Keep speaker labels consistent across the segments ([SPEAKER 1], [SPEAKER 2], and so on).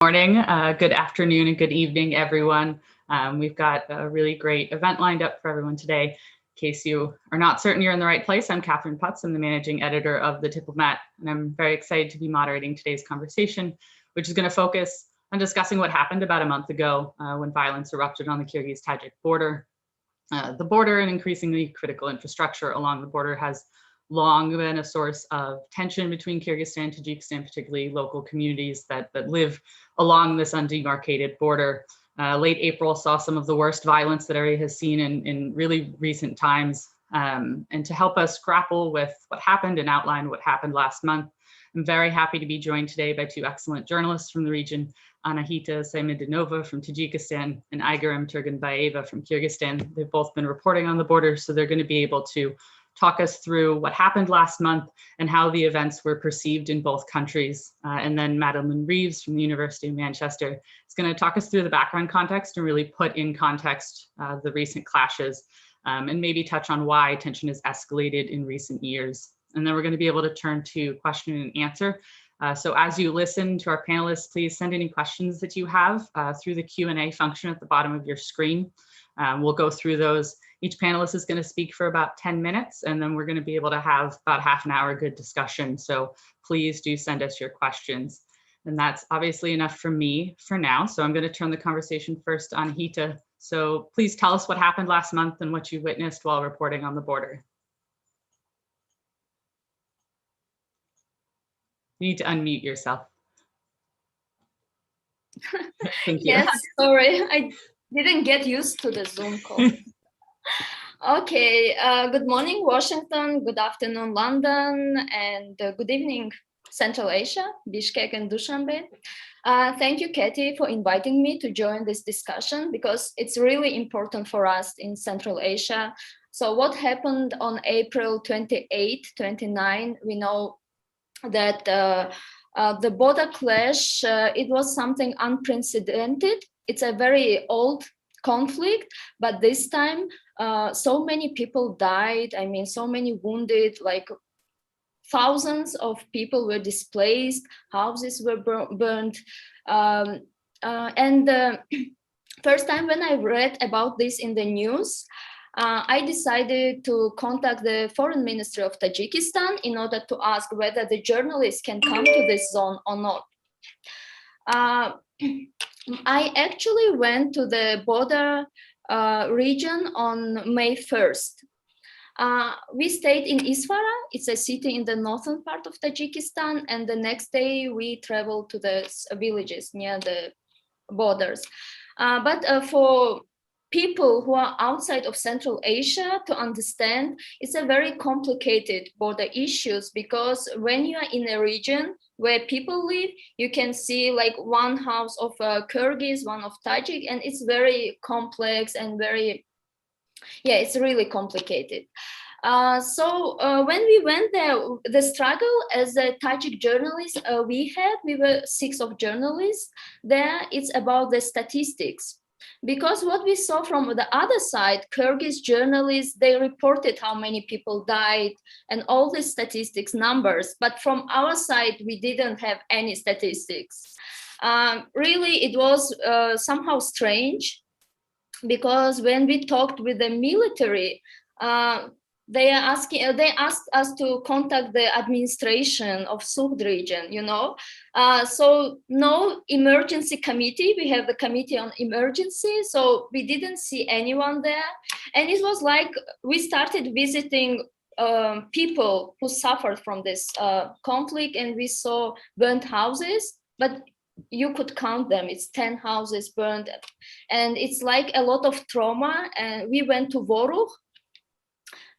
[SPEAKER 1] Morning, good afternoon, and good evening, everyone. We've got a really great event lined up for everyone today. In case you are not certain you're in the right place, I'm Catherine Putz. I'm the managing editor of The Diplomat, and I'm very excited to be moderating today's conversation, which is going to focus on discussing what happened about a month ago when violence erupted on the Kyrgyz-Tajik border. The border and increasingly critical infrastructure along the border has long been a source of tension between Kyrgyzstan and Tajikistan, particularly local communities that live along this undemarcated border. Late April saw some of the worst violence that area has seen in really recent times. And to help us grapple with what happened and outline what happened last month, I'm very happy to be joined today by two excellent journalists from the region, Anahita Saimedinova from Tajikistan and Aigerim Turganbayeva from Kyrgyzstan. They've both been reporting on the border, so they're going to be able to talk us through what happened last month and how the events were perceived in both countries. And then Madeline Reeves from the University of Manchester is going to talk us through the background context and really put in context the recent clashes and maybe touch on why tension has escalated in recent years. And then we're going to be able to turn to question and answer. So as you listen to our panelists, please send any questions that you have through the Q&A function at the bottom of your screen. We'll go through those. Each panelist is going to speak for about 10 minutes, and then we're going to be able to have about half an hour good discussion. So please do send us your questions. And that's obviously enough from me for now. So I'm going to turn the conversation first to Anahita. So please tell us what happened last month and what you witnessed while reporting on the border. You need to unmute yourself. Thank you.
[SPEAKER 2] Yes, sorry, I didn't get used to the Zoom call. Okay, good morning, Washington, good afternoon, London, and good evening, Central Asia, Bishkek and Dushanbe. Thank you, Katie, for inviting me to join this discussion because it's really important for us in Central Asia. So what happened on April 28, 29, we know that the border clash, it was something unprecedented. It's a very old conflict, but this time so many people died. I mean, so many wounded, like thousands of people were displaced, houses were burned. First time when I read about this in the news, I decided to contact the Foreign Ministry of Tajikistan in order to ask whether the journalists can come to this zone or not. I actually went to the border region on May 1st. We stayed in Isfara, it's a city in the northern part of Tajikistan, and the next day we traveled to the villages near the borders. But for people who are outside of Central Asia to understand, it's a very complicated border issues because when you are in a region where people live, you can see like one house of Kyrgyz, one of Tajik, and it's very complex and very, yeah, it's really complicated. When we went there, the struggle as a Tajik journalist we were 6 of journalists there, it's about the statistics. Because what we saw from the other side, Kyrgyz journalists, they reported how many people died and all the statistics numbers, but from our side, we didn't have any statistics. Really, it was somehow strange because when we talked with the military, they asked us to contact the administration of Sukhd region, you know. So no emergency committee, we have the committee on emergency, so we didn't see anyone there. And it was like we started visiting people who suffered from this conflict, and we saw burnt houses, but you could count them, it's 10 houses burned, and it's like a lot of trauma. And we went to Voruch.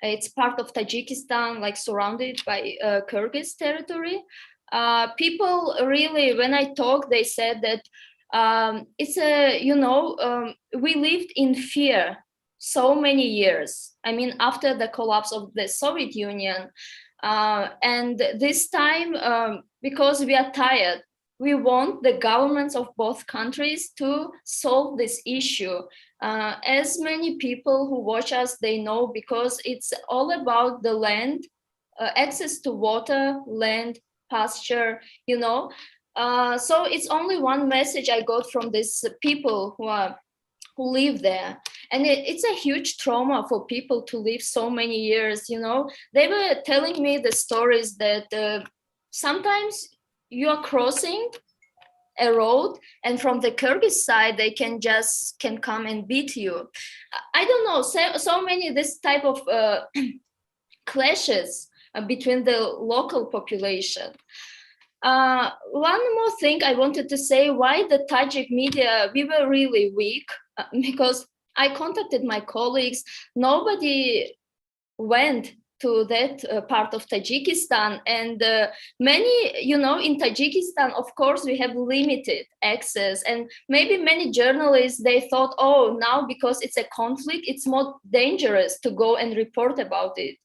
[SPEAKER 2] It's part of Tajikistan, like surrounded by Kyrgyz territory. People really, when I talked, they said that it's a, you know, we lived in fear so many years. I mean, after the collapse of the Soviet Union. And this time, because we are tired, we want the governments of both countries to solve this issue. As many people who watch us, they know, because it's all about the land, access to water, land, pasture, you know. So it's only one message I got from these people who live there. And it's a huge trauma for people to live so many years, you know. They were telling me the stories that sometimes you are crossing a road and from the Kyrgyz side, they can come and beat you. I don't know, so many this type of clashes between the local population. One more thing I wanted to say, why the Tajik media, we were really weak, because I contacted my colleagues, nobody went to that part of Tajikistan, and many, you know, in Tajikistan, of course, we have limited access, and maybe many journalists, they thought, oh, now because it's a conflict, it's more dangerous to go and report about it,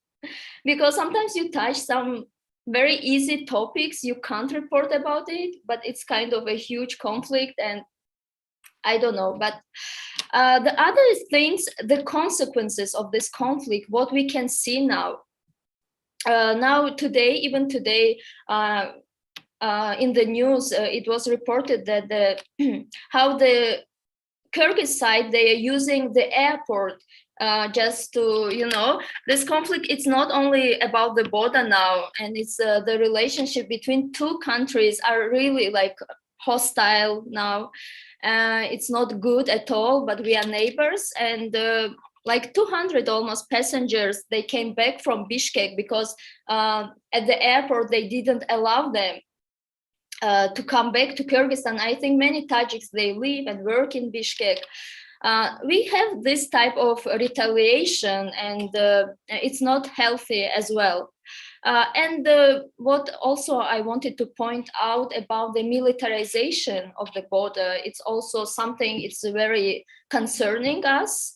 [SPEAKER 2] because sometimes you touch some very easy topics, you can't report about it, but it's kind of a huge conflict, and I don't know. But the other things, the consequences of this conflict, what we can see now. Now today, even today, in the news, it was reported that how the Kyrgyz side, they are using the airport just to, you know, this conflict, it's not only about the border now, and it's the relationship between two countries are really like hostile now. It's not good at all, but we are neighbors, and like 200 almost passengers, they came back from Bishkek because at the airport, they didn't allow them to come back to Kyrgyzstan. I think many Tajiks, they live and work in Bishkek. We have this type of retaliation, and it's not healthy as well. And what also I wanted to point out about the militarization of the border, it's also something, it's very concerning us.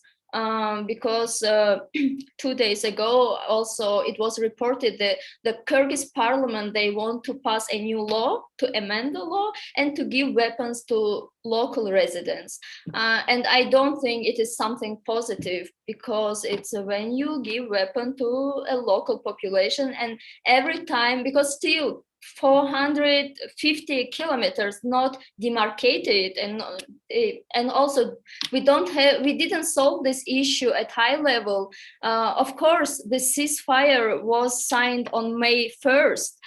[SPEAKER 2] Because 2 days ago also it was reported that the Kyrgyz parliament, they want to pass a new law to amend the law and to give weapons to local residents. And I don't think it is something positive, because it's when you give weapon to a local population, and every time, because still 450 kilometers not demarcated, and also we didn't solve this issue at high level. Of course, the ceasefire was signed on May 1st,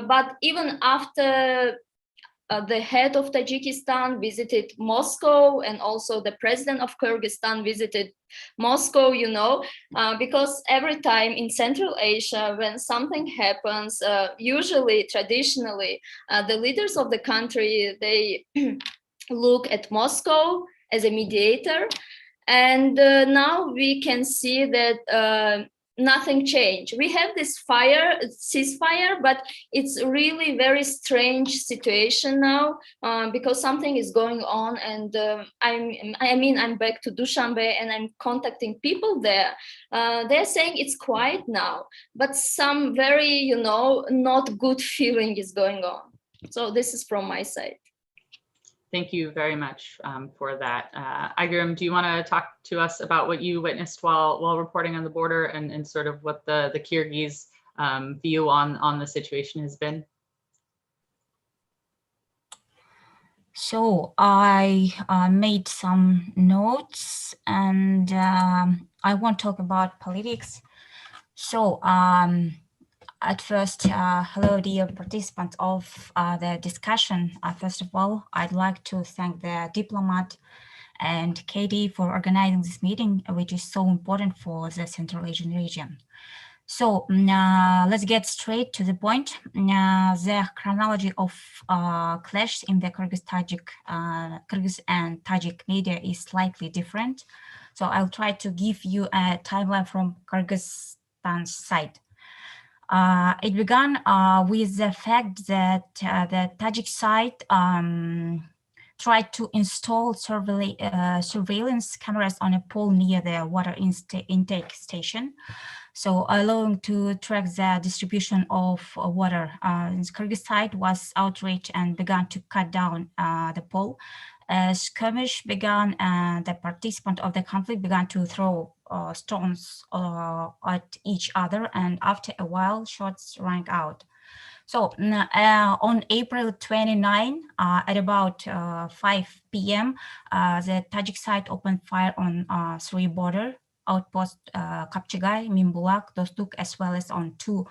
[SPEAKER 2] but even after the head of Tajikistan visited Moscow, and also the president of Kyrgyzstan visited Moscow, you know, because every time in Central Asia, when something happens, usually, traditionally, the leaders of the country, they look at Moscow as a mediator. And now we can see that nothing changed. We have this ceasefire, but it's really very strange situation now, because something is going on. And I'm back to Dushanbe, and I'm contacting people there. They're saying it's quiet now, but some very, you know, not good feeling is going on. So this is from my side.
[SPEAKER 1] Thank you very much for that. Igrim, do you want to talk to us about what you witnessed while reporting on the border, and sort of what the Kyrgyz view on the situation has been?
[SPEAKER 3] So I made some notes, and I won't talk about politics. So at first, hello, dear participants of the discussion. First of all, I'd like to thank the diplomat and Katie for organizing this meeting, which is so important for the Central Asian region. So let's get straight to the point. The chronology of clashes in the Kyrgyz and Tajik media is slightly different. So I'll try to give you a timeline from Kyrgyzstan's side. It began with the fact that the Tajik side tried to install surveillance cameras on a pole near the water intake station, so allowing to track the distribution of water. The Kyrgyz side was outraged and began to cut down the pole. As skirmish began, the participants of the conflict began to throw stones at each other, and after a while, shots rang out. So on April 29, at about 5 p.m., the Tajik side opened fire on 3 border outposts, Kapchigai, Mimbulak, Dostuk, as well as on 2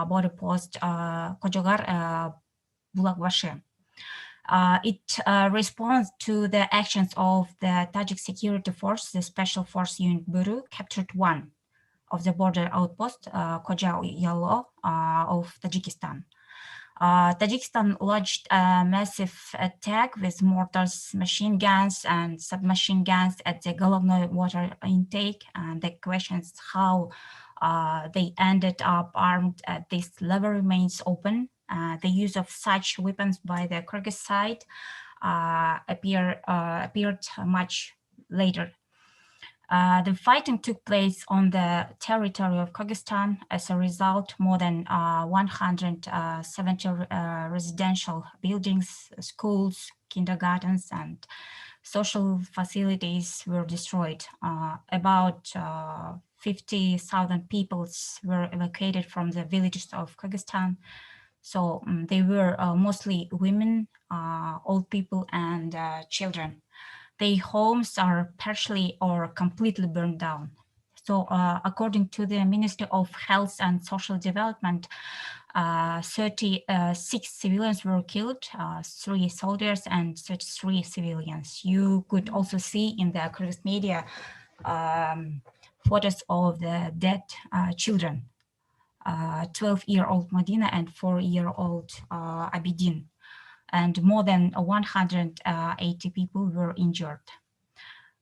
[SPEAKER 3] border posts, Kojogar, Bulakbashi. It responds to the actions of the Tajik security force, the Special Force Unit Buru, captured 1 of the border outpost, Koja Yalo of Tajikistan. Tajikistan launched a massive attack with mortars, machine guns, and submachine guns at the Головной water intake. And the question is how they ended up armed at this level remains open. The use of such weapons by the Kyrgyz side appeared much later. The fighting took place on the territory of Kyrgyzstan. As a result, more than 170 residential buildings, schools, kindergartens, and social facilities were destroyed. About 50,000 people were evacuated from the villages of Kyrgyzstan. So they were mostly women, old people, and children. Their homes are partially or completely burned down. So according to the Ministry of Health and Social Development, 36 civilians were killed, 3 soldiers and 33 civilians. You could also see in the Kyrgyz media photos of the dead children, 12-year-old Madina and 4-year-old Abidin. And more than 180 people were injured.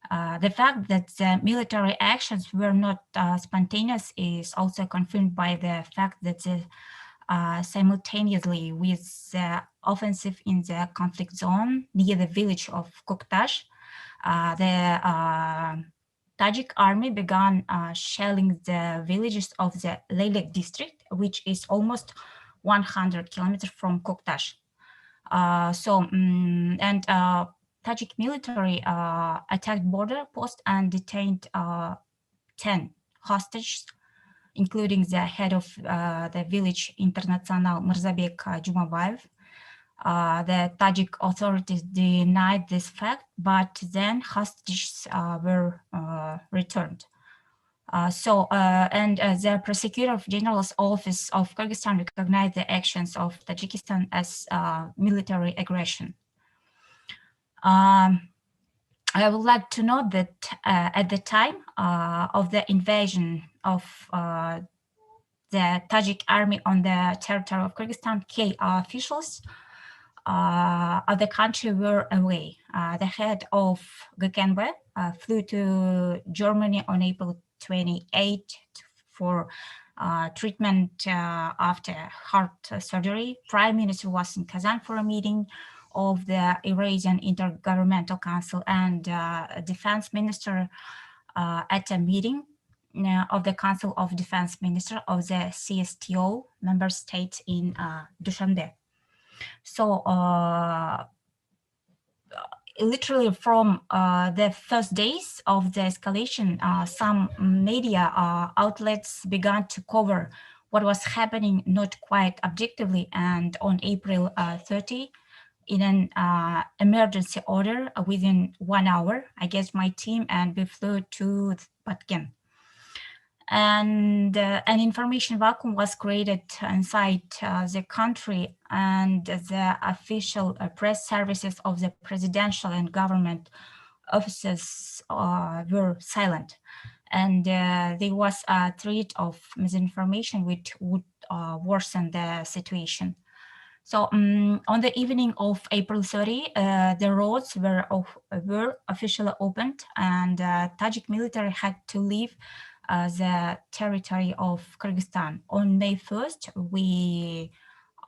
[SPEAKER 3] The fact that the military actions were not spontaneous is also confirmed by the fact that simultaneously with the offensive in the conflict zone near the village of Koktash, the Tajik army began shelling the villages of the Leylek district, which is almost 100 kilometers from Koktash. Tajik military attacked border post and detained 10 hostages, including the head of the village International Mirzabek Jumabayev. The Tajik authorities denied this fact, but then hostages were returned. The Prosecutor General's Office of Kyrgyzstan recognized the actions of Tajikistan as military aggression. I would like to note that at the time of the invasion of the Tajik army on the territory of Kyrgyzstan, key officials of the country were away. The head of Gökhanbe flew to Germany on April 28 for treatment after heart surgery. Prime Minister was in Kazan for a meeting of the Eurasian Intergovernmental Council, and Defense Minister at a meeting of the Council of Defense Minister of the CSTO member states in Dushanbe. So literally from the first days of the escalation, some media outlets began to cover what was happening not quite objectively, and on April 30, in an emergency order within 1 hour, I guess my team and we flew to Patken. And an information vacuum was created inside the country, and the official press services of the presidential and government offices were silent. And there was a threat of misinformation which would worsen the situation. So on the evening of April 30, the roads were officially opened, and Tajik military had to leave the territory of Kyrgyzstan. On May 1st,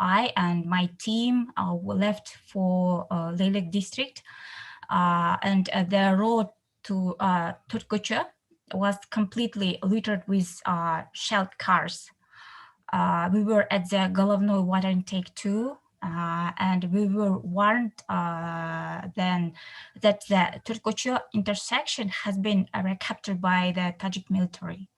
[SPEAKER 3] I and my team left for Leylek district, and the road to Turkucha was completely littered with shelled cars. We were at the Головной water intake too, and we were warned then that the Turkucha intersection has been recaptured by the Tajik military.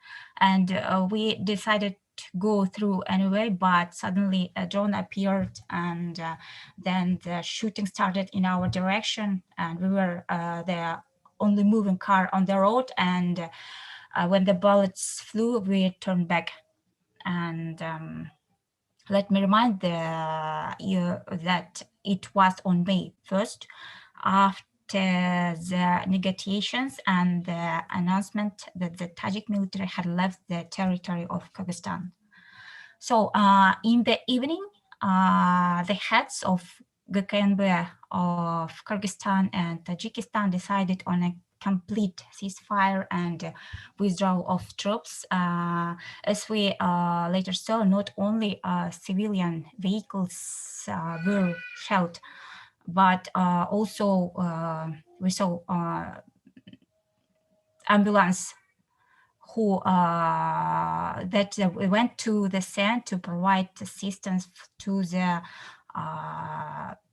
[SPEAKER 3] And we decided go through anyway, but suddenly a drone appeared, and then the shooting started in our direction, and we were the only moving car on the road, and when the bullets flew, we turned back. And let me remind you that it was on May 1st, after the negotiations and the announcement that the Tajik military had left the territory of Kyrgyzstan. So in the evening, the heads of GKNB of Kyrgyzstan and Tajikistan decided on a complete ceasefire and withdrawal of troops. As we later saw, not only civilian vehicles were shelled, but also we saw ambulance who went to the scene to provide assistance to the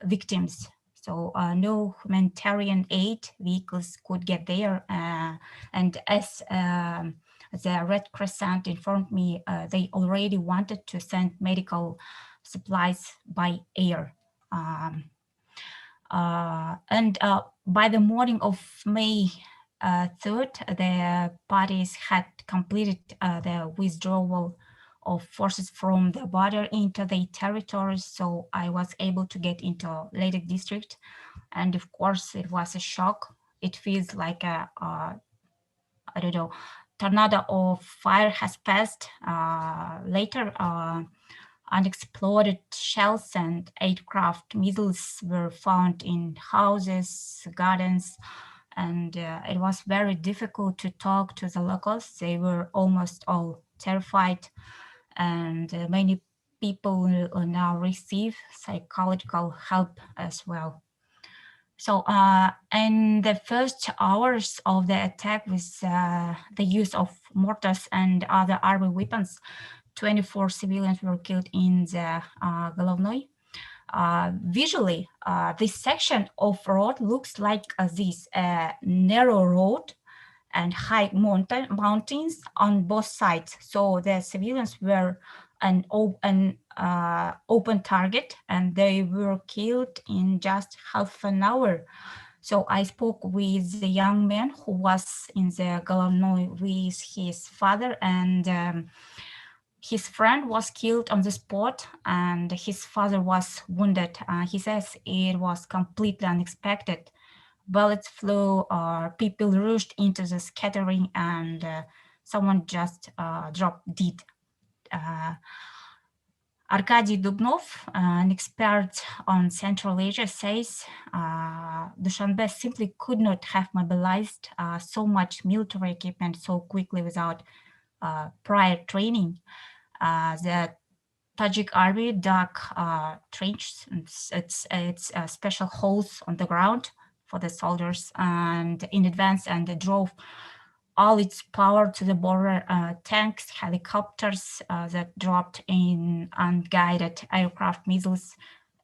[SPEAKER 3] victims. So no humanitarian aid vehicles could get there. And as the Red Crescent informed me, they already wanted to send medical supplies by air. And by the morning of May 3rd, the parties had completed the withdrawal of forces from the border into the territories. So I was able to get into Ledik district. And of course, it was a shock. It feels like a I don't know, tornado of fire has passed. Later, unexploded shells and aircraft missiles were found in houses, gardens, and it was very difficult to talk to the locals. They were almost all terrified, and many people now receive psychological help as well. So in the first hours of the attack, with the use of mortars and other army weapons, 24 civilians were killed in the Головной. Visually, this section of road looks like this narrow road and high mountains on both sides. So the civilians were an open target, and they were killed in just half an hour. So I spoke with the young man who was in the Головной with his father, and his friend was killed on the spot, and his father was wounded. He says it was completely unexpected. Bullets flew, people rushed into the scattering, and someone just dropped dead. Arkady Dubnov, an expert on Central Asia, says Dushanbe simply could not have mobilized so much military equipment so quickly without prior training. The Tajik army dug trenches, it's special holes on the ground for the soldiers, and in advance, and they drove all its power to the border. Tanks, helicopters that dropped in unguided aircraft missiles,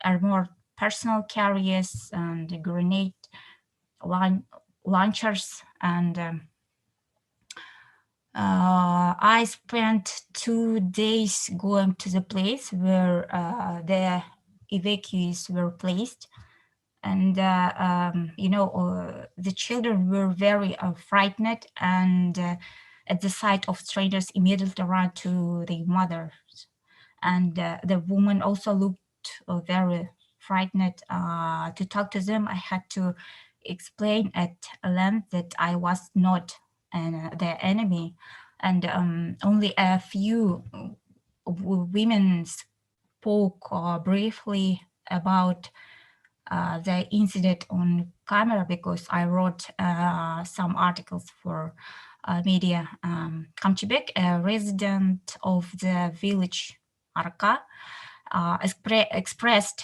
[SPEAKER 3] armored personal carriers, and grenade launchers. And I spent 2 days going to the place where the evacuees were placed. And, the children were very frightened, and at the sight of strangers immediately ran to their mothers. And the woman also looked very frightened. To talk to them, I had to explain at length that I was not the enemy. And only a few women spoke briefly about the incident on camera, because I wrote some articles for media. Kamchibek, a resident of the village Arka, expressed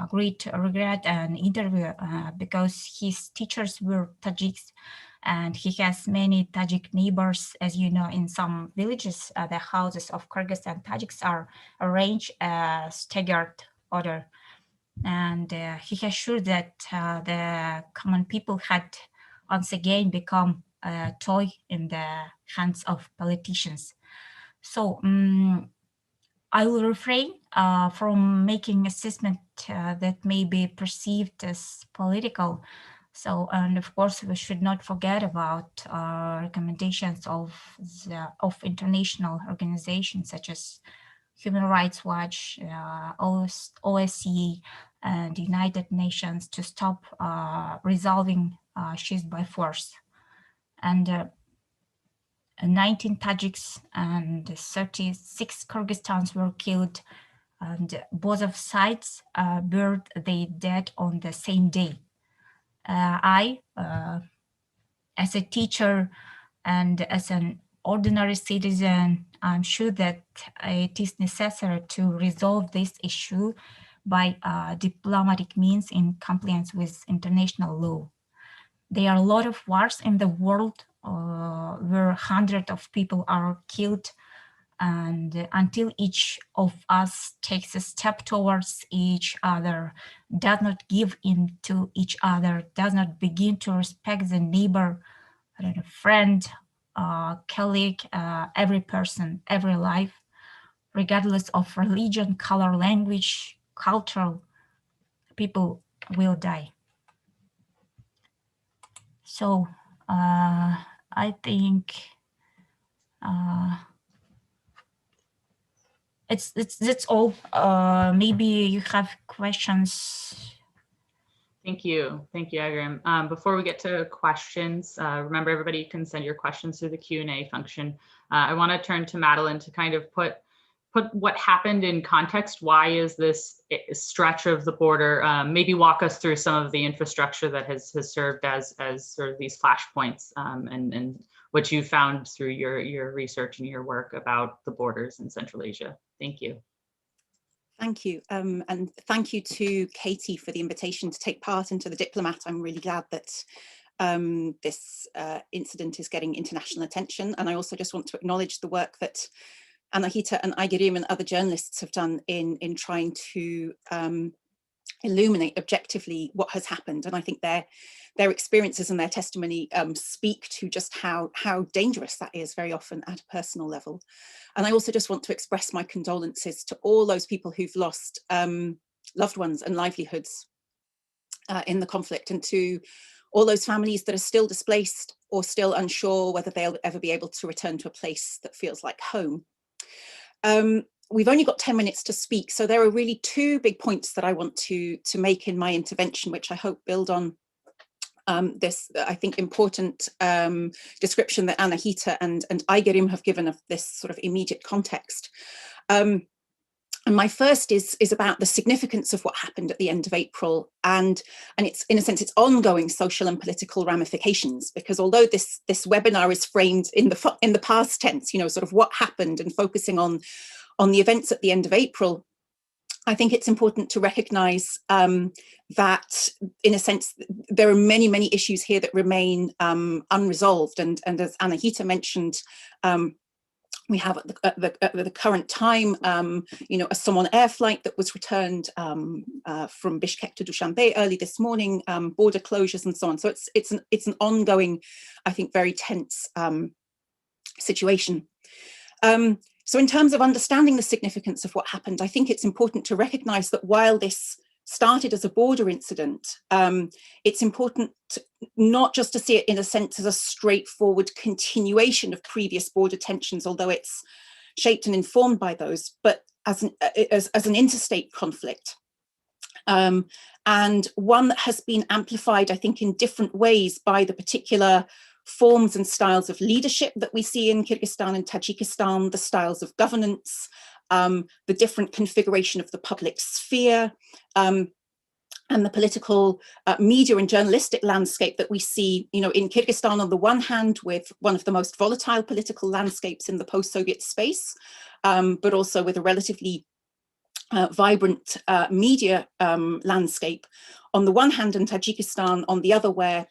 [SPEAKER 3] great regret and interview because his teachers were Tajiks, and he has many Tajik neighbors. As you know, in some villages, the houses of Kyrgyz and Tajiks are arranged staggered order. And he assured that the common people had once again become a toy in the hands of politicians. So I will refrain from making assessment that may be perceived as political. So, and of course, we should not forget about recommendations of international organizations such as Human Rights Watch, OSCE, and United Nations to stop resolving issues by force. And 19 Tajiks and 36 Kyrgyzstans were killed, and both of sides buried their dead on the same day. I, as a teacher and as an ordinary citizen, I'm sure that it is necessary to resolve this issue by diplomatic means in compliance with international law. There are a lot of wars in the world where hundreds of people are killed, and until each of us takes a step towards each other, does not give in to each other, does not begin to respect the neighbor, friend, colleague, every person, every life, regardless of religion, color, language, culture, people will die. So I think that's all. Maybe you have questions.
[SPEAKER 1] Thank you, Agrim. Before we get to questions, remember everybody, you can send your questions through the Q&A function. I want to turn to Madeline to kind of put what happened in context. Why is this stretch of the border? Maybe walk us through some of the infrastructure that has served as sort of these flashpoints, and what you found through your research and your work about the borders in Central Asia. Thank you.
[SPEAKER 4] Thank you. And thank you to Katie for the invitation to take part into The Diplomat. I'm really glad that this incident is getting international attention. And I also just want to acknowledge the work that Anahita and Aygerim and other journalists have done in trying to illuminate objectively what has happened. And I think their experiences and their testimony speak to just how dangerous that is very often at a personal level. And I also just want to express my condolences to all those people who've lost loved ones and livelihoods in the conflict, and to all those families that are still displaced or still unsure whether they'll ever be able to return to a place that feels like home. We've only got 10 minutes to speak, so there are really two big points that I want to make in my intervention, which I hope build on this, I think, important description that Anahita and Aygerim have given of this sort of immediate context. And my first is about the significance of what happened at the end of April, and it's, in a sense, its ongoing social and political ramifications. Because although this webinar is framed in the past tense, you know, sort of what happened and focusing on the events at the end of April, I think it's important to recognise that, in a sense, there are many, many issues here that remain unresolved. And as Anahita mentioned, we have at the current time, you know, a Somon air flight that was returned from Bishkek to Dushanbe early this morning, border closures and so on. So it's an ongoing, I think, very tense situation. So in terms of understanding the significance of what happened, I think it's important to recognise that while this started as a border incident, it's important not just to see it in a sense as a straightforward continuation of previous border tensions, although it's shaped and informed by those, but as an interstate conflict. And one that has been amplified, I think, in different ways by the particular forms and styles of leadership that we see in Kyrgyzstan and Tajikistan, the styles of governance, the different configuration of the public sphere, and the political media and journalistic landscape that we see, you know, in Kyrgyzstan on the one hand, with one of the most volatile political landscapes in the post-Soviet space, but also with a relatively vibrant media landscape on the one hand, and Tajikistan on the other, where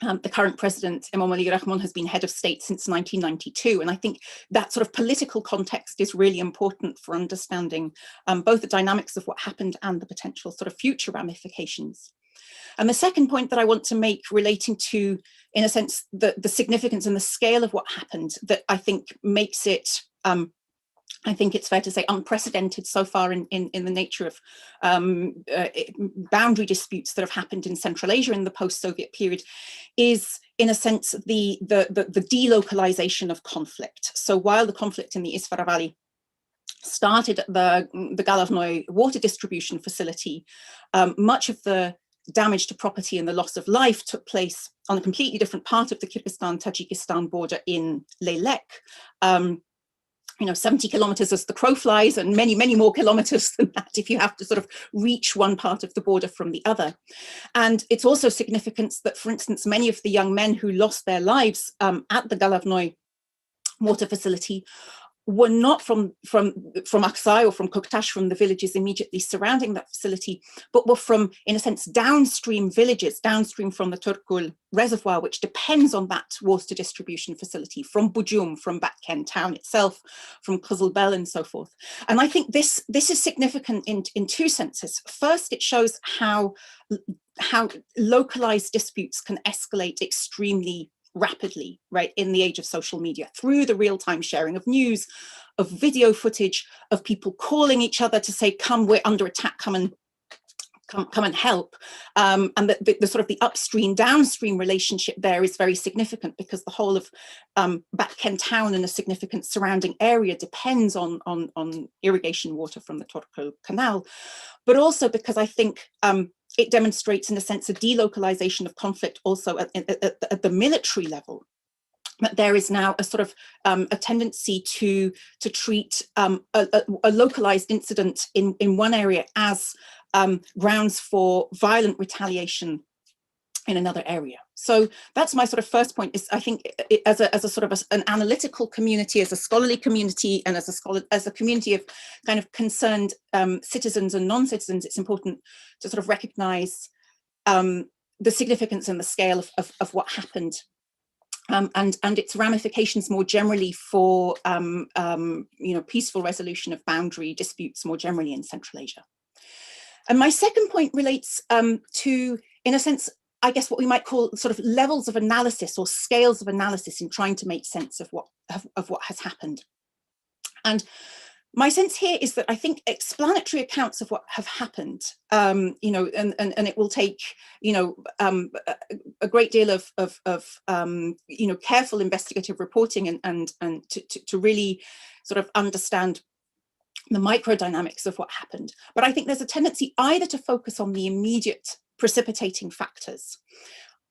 [SPEAKER 4] the current president, Emomali Rahmon, has been head of state since 1992. And I think that sort of political context is really important for understanding both the dynamics of what happened and the potential sort of future ramifications. And the second point that I want to make, relating to, in a sense, the significance and the scale of what happened, that I think makes it I think it's fair to say unprecedented so far in the nature of boundary disputes that have happened in Central Asia in the post-Soviet period, is in a sense the delocalization of conflict. So while the conflict in the Isfara Valley started at the Galavnoy water distribution facility, much of the damage to property and the loss of life took place on a completely different part of the Kyrgyzstan-Tajikistan border in Leylek. 70 kilometers as the crow flies, and many, many more kilometers than that if you have to sort of reach one part of the border from the other. And it's also significant that, for instance, many of the young men who lost their lives at the Galavnoy water facility were not from Aksai or from Koktash, from the villages immediately surrounding that facility, but were from, in a sense, downstream villages, downstream from the Turkul reservoir, which depends on that water distribution facility, from Bujum, from Batken town itself, from Kızılbel and so forth. And I think this is significant in two senses. First, it shows how localized disputes can escalate extremely rapidly, right, in the age of social media, through the real-time sharing of news, of video footage, of people calling each other to say, come, we're under attack, come and help. And the sort of the upstream downstream relationship there is very significant, because the whole of Batken town and a significant surrounding area depends on irrigation water from the Turku Canal, but also because I think it demonstrates, in a sense, a delocalization of conflict also at the military level. But there is now a sort of a tendency to treat a localized incident in one area as grounds for violent retaliation in another area. So that's my sort of first point, is I think as a sort of an analytical community, as a scholarly community, and as a community of kind of concerned citizens and non-citizens, it's important to sort of recognize the significance and the scale of what happened, and its ramifications more generally for peaceful resolution of boundary disputes more generally in Central Asia. And my second point relates to, in a sense, I guess what we might call sort of levels of analysis or scales of analysis in trying to make sense of what has happened. And my sense here is that I think explanatory accounts of what have happened, and it will take, a great deal of careful investigative reporting and to really sort of understand the microdynamics of what happened. But I think there's a tendency either to focus on the immediate precipitating factors,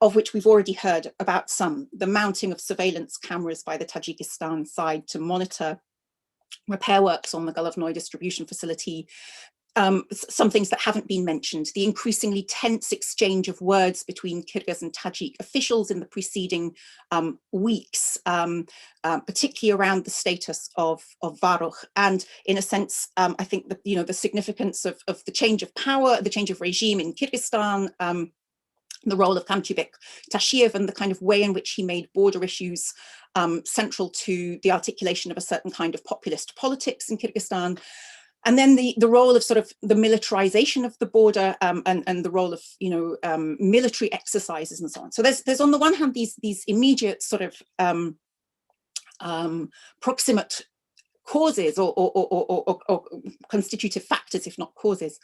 [SPEAKER 4] of which we've already heard about some, the mounting of surveillance cameras by the Tajikistan side to monitor repair works on the Galavnoy distribution facility, some things that haven't been mentioned, the increasingly tense exchange of words between Kyrgyz and Tajik officials in the preceding weeks, particularly around the status of Varukh, and in a sense, I think that, the significance of the change of power, the change of regime in Kyrgyzstan, the role of Kamchibek Tashiev and the kind of way in which he made border issues central to the articulation of a certain kind of populist politics in Kyrgyzstan. And then the role of sort of the militarization of the border and the role of, military exercises and so on. So there's on the one hand, these immediate sort of proximate causes or constitutive factors, if not causes.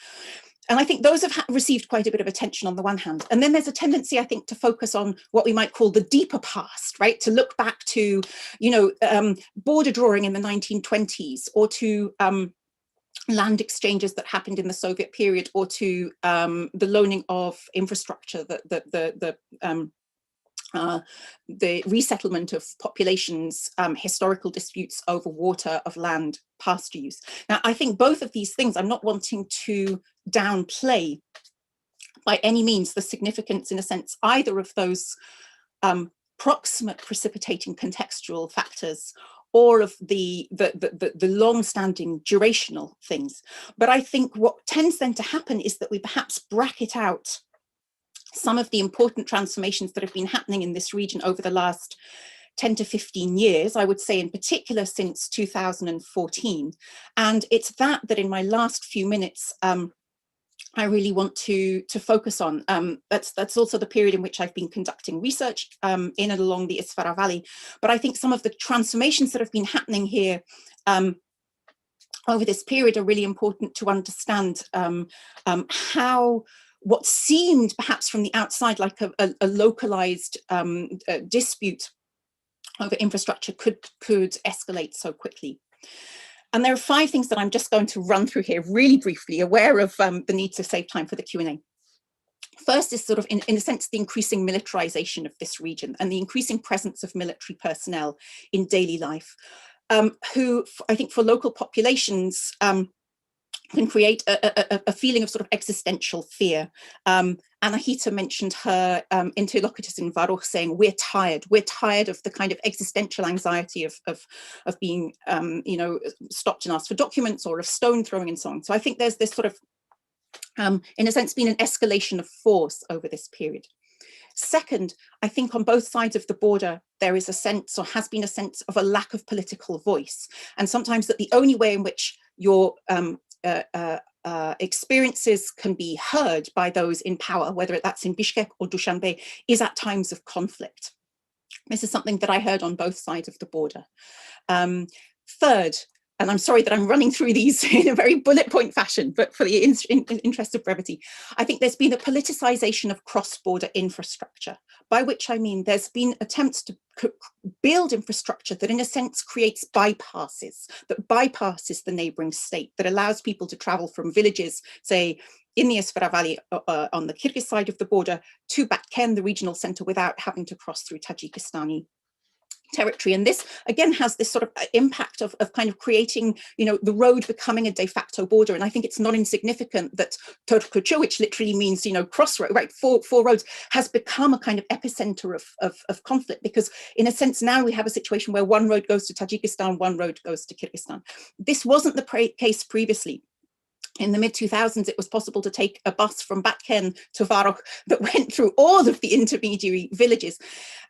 [SPEAKER 4] And I think those have received quite a bit of attention on the one hand. And then there's a tendency, I think, to focus on what we might call the deeper past, right? To look back to, border drawing in the 1920s, or to land exchanges that happened in the Soviet period, or to the loaning of infrastructure, the resettlement of populations, historical disputes over water, of land, pasture use. Now, I think both of these things, I'm not wanting to downplay by any means the significance, in a sense, either of those proximate precipitating contextual factors, or of the long-standing durational things. But I think what tends then to happen is that we perhaps bracket out some of the important transformations that have been happening in this region over the last 10 to 15 years, I would say in particular since 2014. And it's that in my last few minutes, I really want to focus on. That's also the period in which I've been conducting research in and along the Isfara Valley. But I think some of the transformations that have been happening here over this period are really important to understand how what seemed perhaps from the outside like a localized dispute over infrastructure could escalate so quickly. And there are 5 things that I'm just going to run through here really briefly, aware of the need to save time for the Q&A. First is sort of, in a sense, the increasing militarization of this region and the increasing presence of military personnel in daily life, who I think for local populations can create a feeling of sort of existential fear. Anahita mentioned her interlocutors in Varokh saying, we're tired of the kind of existential anxiety of being, you know, stopped and asked for documents or of stone throwing and so on. So I think there's this sort of, in a sense, been an escalation of force over this period. Second, I think on both sides of the border, there is a sense, or has been a sense, of a lack of political voice. And sometimes that the only way in which your experiences can be heard by those in power, whether that's in Bishkek or Dushanbe, is at times of conflict. This is something that I heard on both sides of the border. Third, and I'm sorry that I'm running through these in a very bullet point fashion, but for the interest of brevity, I think there's been a politicization of cross-border infrastructure, by which I mean there's been attempts to build infrastructure that in a sense creates bypasses, that bypasses the neighboring state, that allows people to travel from villages, say, in the Isfara Valley on the Kyrgyz side of the border to Batken, the regional center, without having to cross through Tajikistani territory. And this again has this sort of impact of kind of creating, you know, the road becoming a de facto border. And I think it's not insignificant that Torkucho, which literally means, you know, crossroad, right, four roads, has become a kind of epicenter of conflict, because in a sense now we have a situation where one road goes to Tajikistan, one road goes to Kyrgyzstan. This wasn't the case previously. In the mid-2000s, it was possible to take a bus from Batken to Varokh that went through all of the intermediary villages.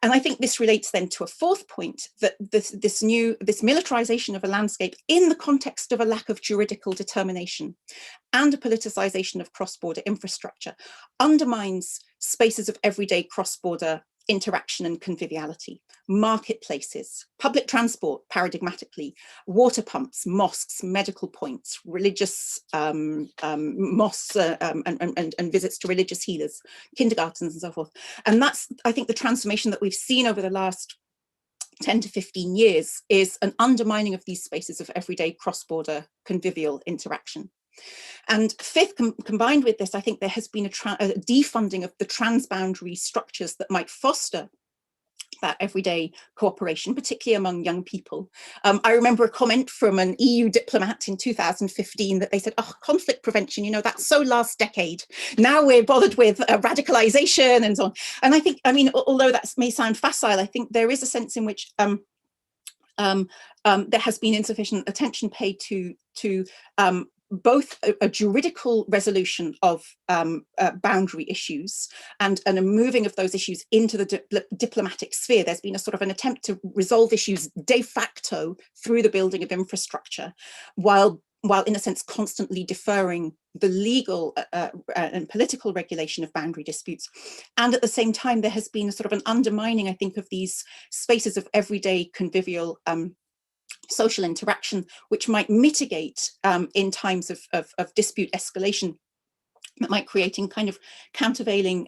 [SPEAKER 4] And I think this relates then to a fourth point, that this militarization of a landscape in the context of a lack of juridical determination and a politicization of cross-border infrastructure undermines spaces of everyday cross-border interaction and conviviality, marketplaces, public transport, paradigmatically, water pumps, mosques, medical points, religious mosques and visits to religious healers, kindergartens and so forth. And that's, I think, the transformation that we've seen over the last 10 to 15 years is an undermining of these spaces of everyday cross-border convivial interaction. And fifth, combined with this, I think there has been a defunding of the transboundary structures that might foster that everyday cooperation, particularly among young people. I remember a comment from an EU diplomat in 2015 that they said, oh, conflict prevention, you know, that's so last decade. Now we're bothered with radicalization and so on. And I think, I mean, although that may sound facile, I think there is a sense in which there has been insufficient attention paid to both a juridical resolution of boundary issues and a moving of those issues into the diplomatic sphere. There's been a sort of an attempt to resolve issues de facto through the building of infrastructure, while in a sense constantly deferring the legal and political regulation of boundary disputes. And at the same time, there has been a sort of an undermining, I think, of these spaces of everyday convivial social interaction, which might mitigate in times of dispute escalation, that might creating kind of countervailing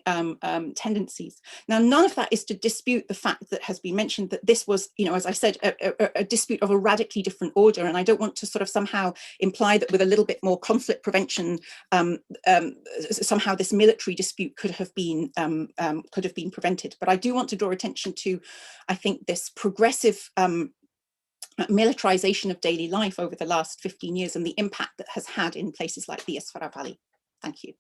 [SPEAKER 4] tendencies. Now, none of that is to dispute the fact that has been mentioned that this was, you know, as I said, a dispute of a radically different order. And I don't want to sort of somehow imply that with a little bit more conflict prevention, somehow this military dispute could have been prevented. But I do want to draw attention to, I think, this progressive militarization of daily life over the last 15 years and the impact that has had in places like the Isfara Valley. Thank you.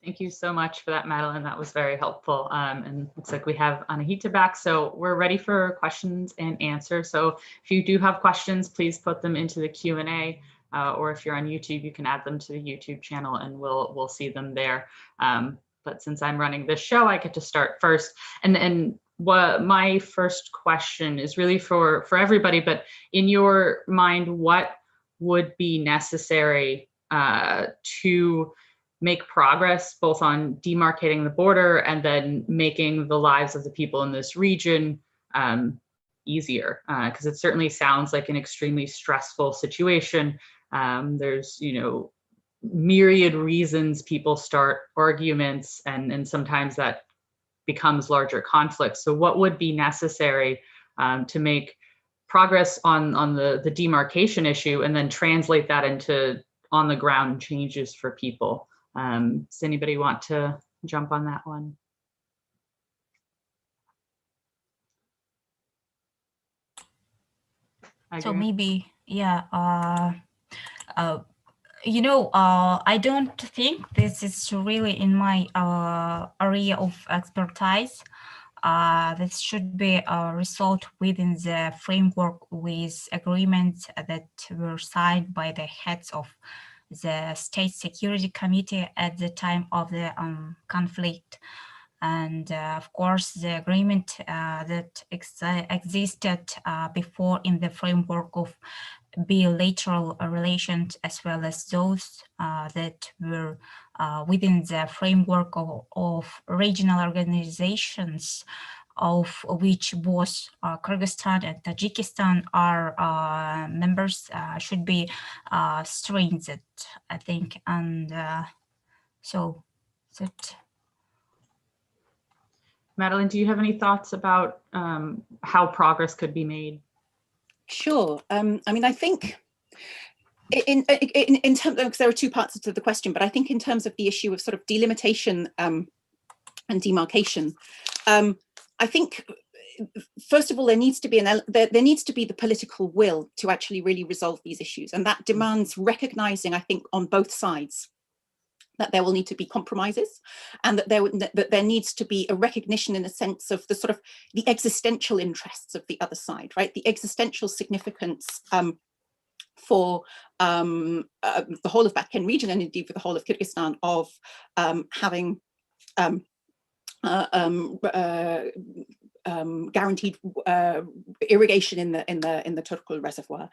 [SPEAKER 1] Thank you so much for that, Madeline. That was very helpful. And looks like we have Anahita back. So we're ready for questions and answers. So if you do have questions, please put them into the Q&A, or if you're on YouTube, you can add them to the YouTube channel and we'll see them there. But since I'm running this show, I get to start first. And what my first question is really for everybody, but in your mind, what would be necessary to make progress both on demarcating the border and then making the lives of the people in this region easier? Because it certainly sounds like an extremely stressful situation. There's, myriad reasons people start arguments, and sometimes that becomes larger conflicts. So what would be necessary to make progress on the demarcation issue and then translate that into on the ground changes for people? Does anybody want to jump on that one?
[SPEAKER 3] So maybe, yeah, I don't think this is really in my area of expertise. This should be resolved within the framework with agreements that were signed by the heads of the State Security Committee at the time of the conflict. And of course, the agreement that existed before in the framework of bilateral relations, as well as those that were within the framework of regional organizations, of which both Kyrgyzstan and Tajikistan are members, should be strengthened, I think. And so that.
[SPEAKER 1] Madeline, do you have any thoughts about how progress could be made?
[SPEAKER 4] Sure. I mean, I think in terms of, there are two parts to the question, but I think in terms of the issue of sort of delimitation and demarcation, I think first of all there needs to be the political will to actually really resolve these issues, and that demands recognizing, I think, on both sides, that there will need to be compromises, and that there needs to be a recognition, in a sense, of the sort of the existential interests of the other side, right? The existential significance for the whole of Batken region, and indeed for the whole of Kyrgyzstan, of having guaranteed irrigation in the Turkul reservoir.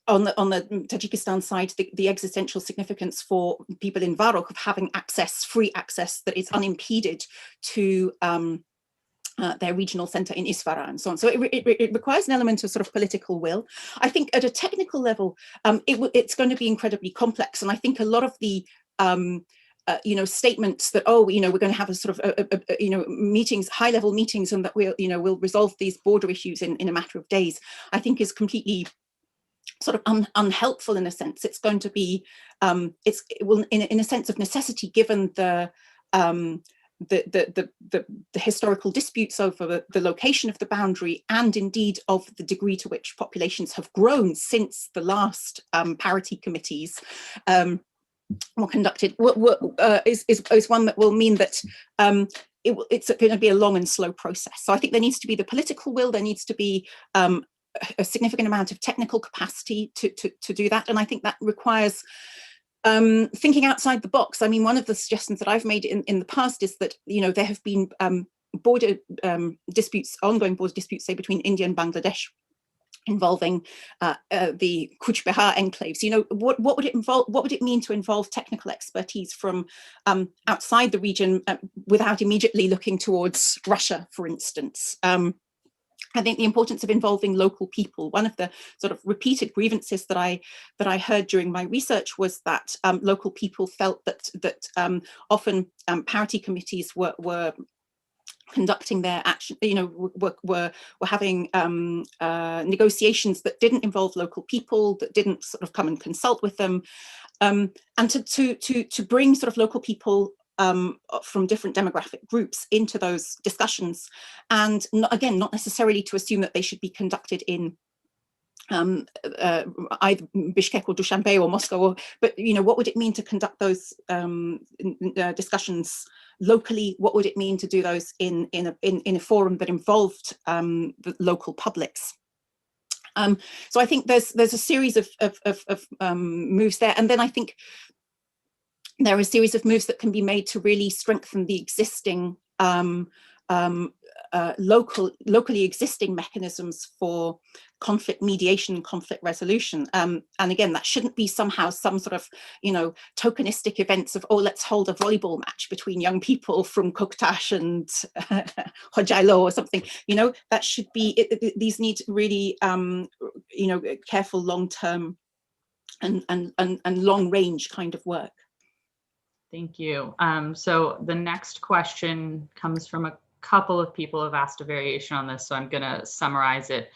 [SPEAKER 4] On the Tajikistan side, the existential significance for people in Varok of having free access that is unimpeded to their regional center in Isfahan and so on. So it requires an element of sort of political will. I think at a technical level, it's going to be incredibly complex. And I think a lot of the statements that, we're going to have a sort of meetings, high-level meetings, and that we'll resolve these border issues in a matter of days, I think is completely sort of unhelpful in a sense. It's going to be, it will, in a sense of necessity, given the historical disputes over the location of the boundary, and indeed of the degree to which populations have grown since the last parity committees were conducted, is one that will mean that it's going to be a long and slow process. So I think there needs to be the political will, there needs to be a significant amount of technical capacity to do that. And I think that requires thinking outside the box. I mean, one of the suggestions that I've made in the past is that, there have been border disputes, ongoing border disputes, say, between India and Bangladesh, involving the Kuch Behar enclaves. What would it involve? What would it mean to involve technical expertise from outside the region without immediately looking towards Russia, for instance? I think the importance of involving local people. One of the sort of repeated grievances that I heard during my research was that local people felt that often parity committees were conducting their action, were having negotiations that didn't involve local people, that didn't sort of come and consult with them, and to bring sort of local people from different demographic groups into those discussions, and not necessarily to assume that they should be conducted in either Bishkek or Dushanbe or Moscow, but what would it mean to conduct those discussions locally? What would it mean to do those in a forum that involved the local publics? So I think there's a series of moves there, and then I think there are a series of moves that can be made to really strengthen the existing locally existing mechanisms for conflict mediation, conflict resolution. And again, that shouldn't be somehow some sort of, tokenistic events of, oh, let's hold a volleyball match between young people from Koktash and Hojailo or something. That should be, these need really, careful long-term and long-range kind of work.
[SPEAKER 1] Thank you. So the next question comes from a couple of people who have asked a variation on this, so I'm going to summarize it.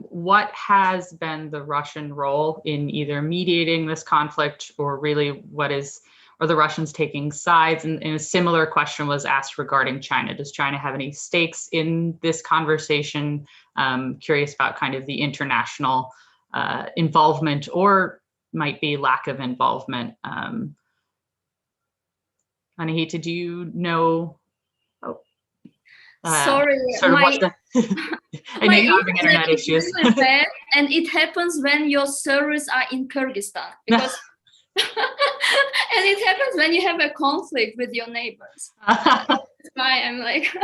[SPEAKER 1] What has been the Russian role in either mediating this conflict, or really are the Russians taking sides? And a similar question was asked regarding China. Does China have any stakes in this conversation? Curious about kind of the international involvement, or might be lack of involvement. Anahita, do you know?
[SPEAKER 2] Sorry,
[SPEAKER 1] I know you're having internet issues.
[SPEAKER 2] Really bad, and it happens when your servers are in Kyrgyzstan, because and it happens when you have a conflict with your neighbors. That's why I'm like,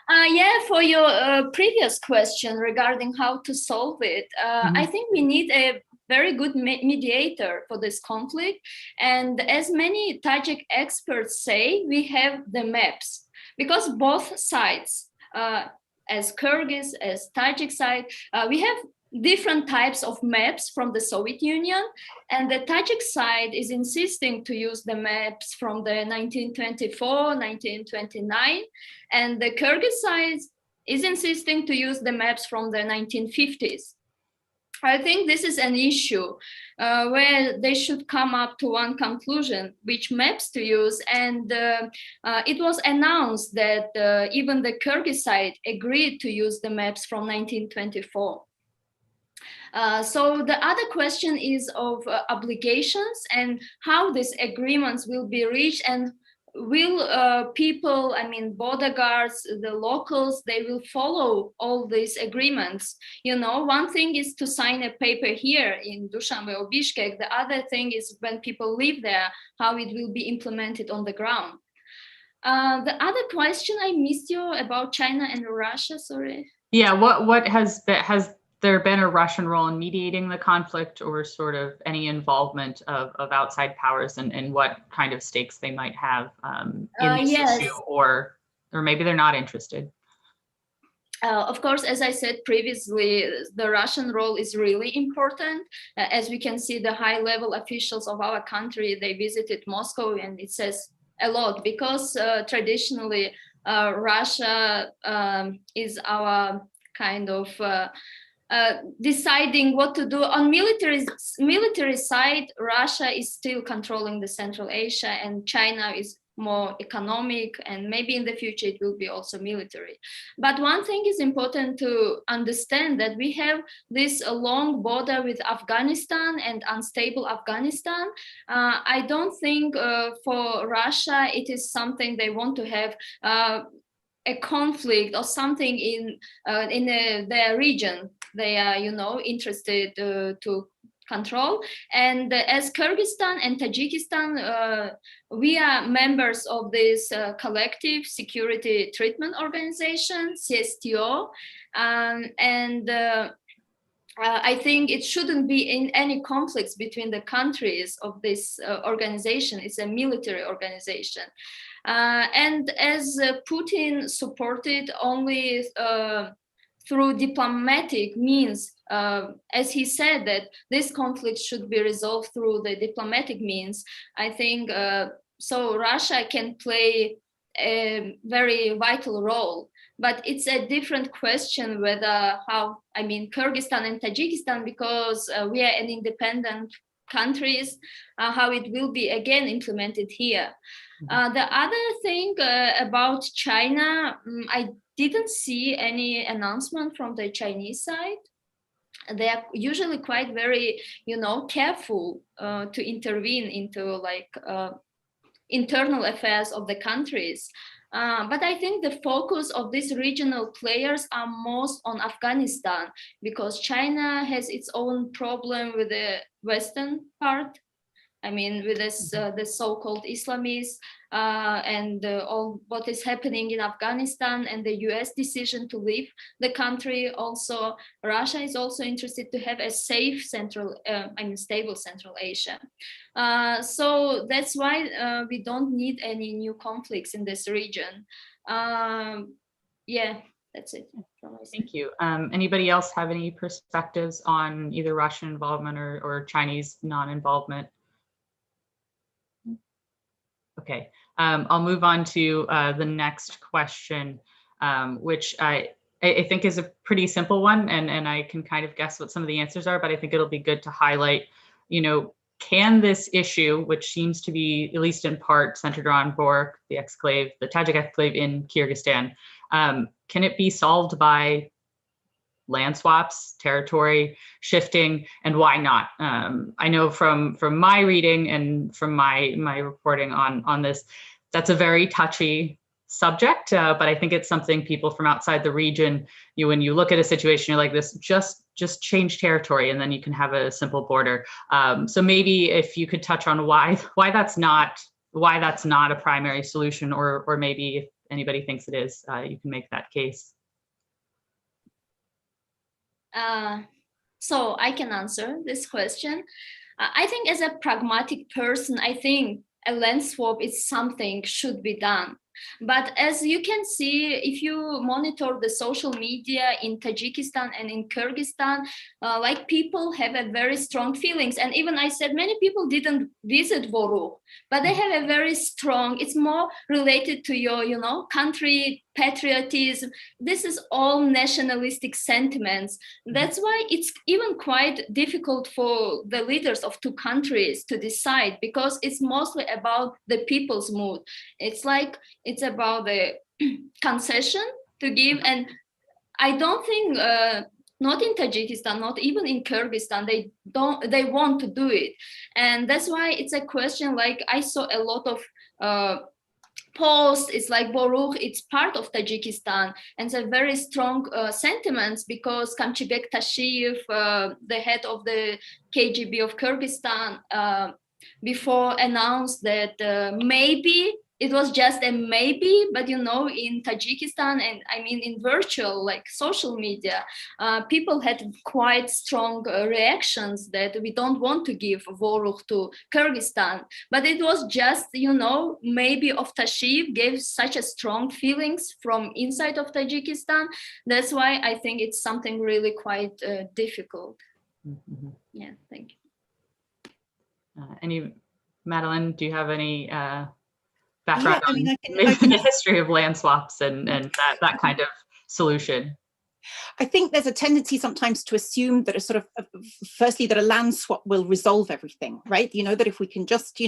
[SPEAKER 2] yeah, for your previous question regarding how to solve it, I think we need a very good mediator for this conflict. And as many Tajik experts say, we have the maps, because both sides, as Kyrgyz, as Tajik side, we have different types of maps from the Soviet Union, and the Tajik side is insisting to use the maps from the 1924, 1929, and the Kyrgyz side is insisting to use the maps from the 1950s. I think this is an issue where they should come up to one conclusion, which maps to use. And it was announced that even the Kyrgyz side agreed to use the maps from 1924. So the other question is of obligations and how these agreements will be reached, and will people, border guards, the locals, they will follow all these agreements. One thing is to sign a paper here in Dushanbe or Bishkek. The other thing is when people live there, how it will be implemented on the ground. The other question I missed you about China and Russia, sorry.
[SPEAKER 1] Yeah, what has there been a Russian role in mediating the conflict, or sort of any involvement of outside powers, and what kind of stakes they might have in this issue, or maybe they're not interested?
[SPEAKER 2] Of course, as I said previously, the Russian role is really important. As we can see, the high-level officials of our country, they visited Moscow, and it says a lot, because traditionally Russia is our kind of deciding what to do. On military side, Russia is still controlling the Central Asia, and China is more economic, and maybe in the future it will be also military. But one thing is important to understand, that we have this long border with Afghanistan and unstable Afghanistan. I don't think for Russia it is something they want to have a conflict or something in their region. They are, interested to control. And as Kyrgyzstan and Tajikistan, we are members of this collective security treatment organization, CSTO, and I think it shouldn't be in any conflicts between the countries of this organization. It's a military organization. And as Putin supported only through diplomatic means, as he said that this conflict should be resolved through the diplomatic means, I think so Russia can play a very vital role. But it's a different question whether Kyrgyzstan and Tajikistan, because we are an independent countries, how it will be again implemented here. The other thing about China, I didn't see any announcement from the Chinese side. They are usually quite very, careful to intervene into internal affairs of the countries. But I think the focus of these regional players are most on Afghanistan, because China has its own problem with the western part I mean, with this, the so-called Islamists and all what is happening in Afghanistan and the US decision to leave the country. Also, Russia is also interested to have a safe central, stable Central Asia. So that's why we don't need any new conflicts in this region. Yeah, that's it.
[SPEAKER 1] Thank you. Anybody else have any perspectives on either Russian involvement or Chinese non-involvement? Okay, I'll move on to the next question, which I think is a pretty simple one, and I can kind of guess what some of the answers are, but I think it'll be good to highlight, can this issue, which seems to be, at least in part, centered around Bork, the exclave, the Tajik exclave in Kyrgyzstan, can it be solved by land swaps, territory shifting, and why not? I know from my reading and from my reporting on this, that's a very touchy subject, but I think it's something people from outside the region, when you look at a situation like this, just change territory and then you can have a simple border. So maybe if you could touch on why that's not a primary solution, or maybe if anybody thinks it is, you can make that case.
[SPEAKER 2] So I can answer this question. I think as a pragmatic person, I think a land swap is something should be done. But as you can see, if you monitor the social media in Tajikistan and in Kyrgyzstan, like people have a very strong feelings. And even I said many people didn't visit Boruk, but they have a very strong, it's more related to your, country, patriotism. This is all nationalistic sentiments. That's why it's even quite difficult for the leaders of two countries to decide, because it's mostly about the people's mood. It's about the concession to give. And I don't think, not in Tajikistan, not even in Kyrgyzstan, they want to do it. And that's why it's a question, like I saw a lot of posts, it's like Boruk, it's part of Tajikistan, and it's a very strong sentiments, because Kamchibek Tashiyev, the head of the KGB of Kyrgyzstan, before announced that maybe it was just a maybe, but in Tajikistan, and I mean in virtual, like social media, people had quite strong reactions that we don't want to give Boruk to Kyrgyzstan. But it was just, maybe of Tashiyev gave such a strong feelings from inside of Tajikistan. That's why I think it's something really quite difficult.
[SPEAKER 1] Mm-hmm.
[SPEAKER 2] Yeah, thank
[SPEAKER 1] you. Madeline, do you have any background
[SPEAKER 4] on
[SPEAKER 1] the history of land swaps and that kind of solution?
[SPEAKER 4] I think there's a tendency sometimes to assume that firstly, that a land swap will resolve everything, right? That if we can just,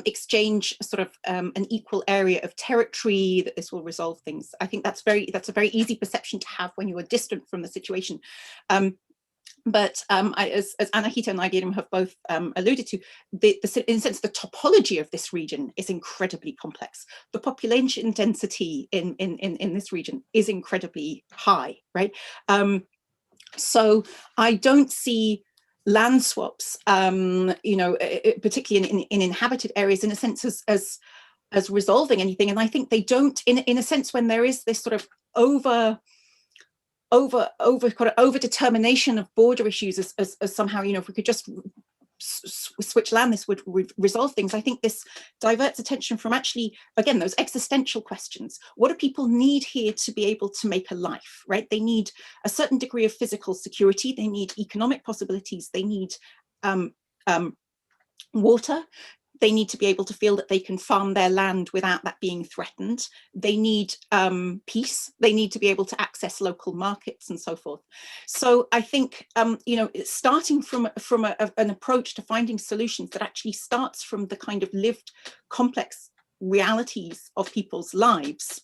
[SPEAKER 4] exchange an equal area of territory, that this will resolve things. I think that's a very easy perception to have when you are distant from the situation. But as Anahita and Nagirim have both alluded to, in a sense, the topology of this region is incredibly complex. The population density in this region is incredibly high, right? So I don't see land swaps, particularly in inhabited areas, in a sense, as resolving anything. And I think they don't, in a sense, when there is this sort of over determination of border issues as somehow, if we could just switch land, this would resolve things. I think this diverts attention from actually, again, those existential questions. What do people need here to be able to make a life, right? They need a certain degree of physical security. They need economic possibilities. They need water. They need to be able to feel that they can farm their land without that being threatened. They need peace. They need to be able to access local markets and so forth. So I think, starting from an approach to finding solutions that actually starts from the kind of lived complex realities of people's lives,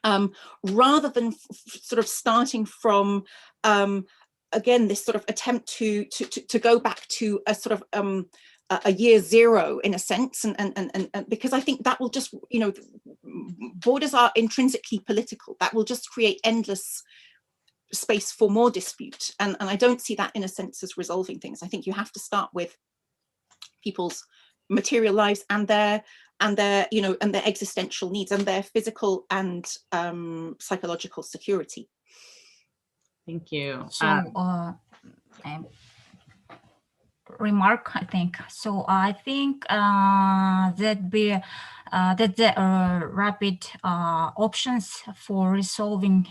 [SPEAKER 4] rather than starting from, again, this sort of attempt to go back to a sort of a year zero, in a sense, and because I think that will just, borders are intrinsically political. That will just create endless space for more dispute, and I don't see that, in a sense, as resolving things. I think you have to start with people's material lives and their existential needs and their physical and psychological security.
[SPEAKER 1] Thank you.
[SPEAKER 3] So remark, I think. So I think that the rapid options for resolving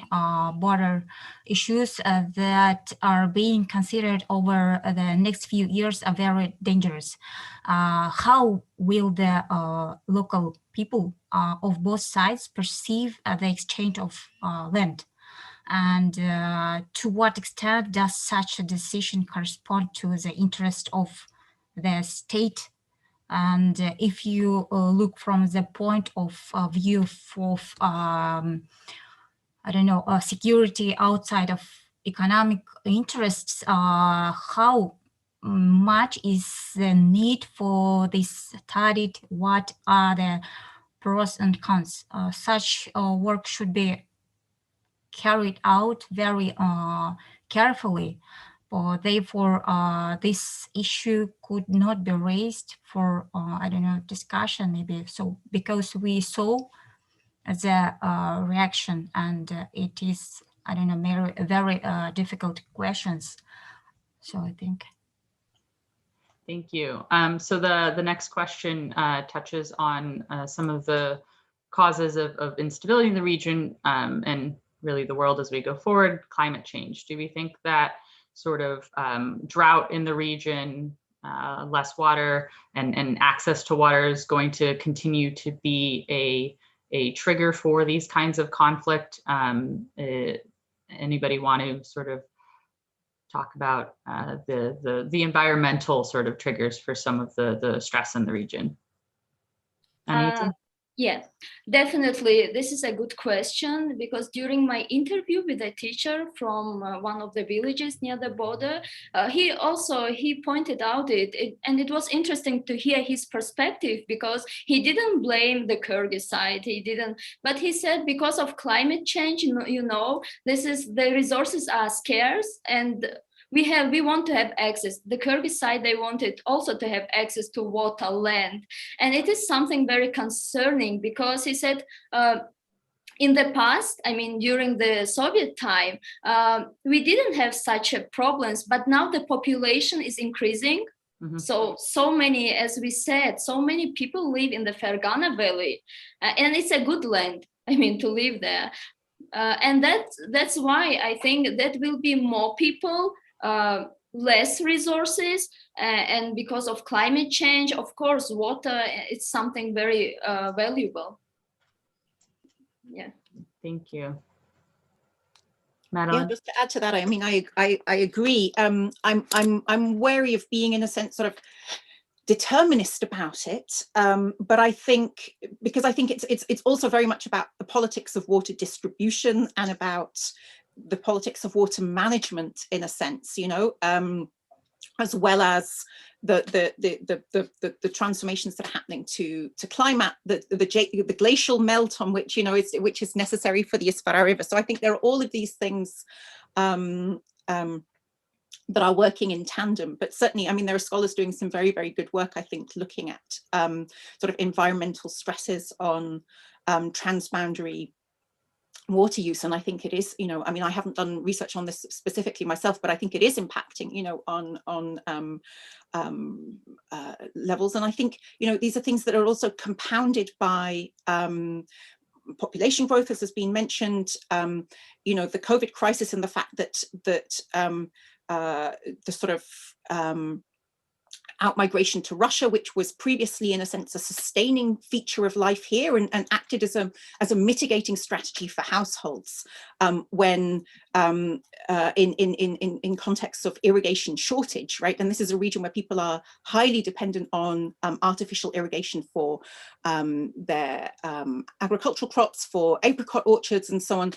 [SPEAKER 3] border issues that are being considered over the next few years are very dangerous. How will the local people of both sides perceive the exchange of land? And to what extent does such a decision correspond to the interest of the state? And if you look from the point of view of, I don't know, security outside of economic interests, how much is the need for this studied? What are the pros and cons? Such work should be carried out very carefully. Therefore, this issue could not be raised for, I don't know, discussion maybe. So because we saw the reaction, and it is, I don't know, very difficult questions. So I think.
[SPEAKER 1] Thank you. So the next question touches on some of the causes of instability in the region and really the world as we go forward. Climate change. Do we think that sort of drought in the region, less water and access to water is going to continue to be a trigger for these kinds of conflict? Anybody want to sort of talk about the environmental sort of triggers for some of the stress in the region?
[SPEAKER 2] Yeah, definitely. This is a good question, because during my interview with a teacher from one of the villages near the border, he pointed out and it was interesting to hear his perspective, because he didn't blame the Kyrgyz side. But he said because of climate change, the resources are scarce, and we want to have access. The Kyrgyz side, they wanted also to have access to water, land. And it is something very concerning, because he said, in the past, I mean, during the Soviet time, we didn't have such problems, but now the population is increasing. Mm-hmm. So many, as we said, so many people live in the Fergana Valley, and it's a good land, I mean, to live there. And that's why I think that will be more people, less resources, and because of climate change, of course, water, it's something very valuable. Yeah.
[SPEAKER 1] Thank you. Madeline?
[SPEAKER 4] Yeah, just to add to that, I mean, I agree. I'm wary of being, in a sense, sort of determinist about it, but I think, because I think it's also very much about the politics of water distribution and about the politics of water management, in a sense, as well as the transformations that are happening to climate, the glacial melt on which which is necessary for the Isfara River. So I think there are all of these things that are working in tandem. But certainly, I mean, there are scholars doing some very, very good work, I think, looking at sort of environmental stresses on transboundary water use. And I think it is, I mean, I haven't done research on this specifically myself, but I think it is impacting, on levels. And I think, these are things that are also compounded by population growth, as has been mentioned, the COVID crisis, and the fact that the sort of outmigration to Russia, which was previously, in a sense, a sustaining feature of life here, and acted as a mitigating strategy for households when in contexts of irrigation shortage, right? And this is a region where people are highly dependent on artificial irrigation for their agricultural crops, for apricot orchards, and so on.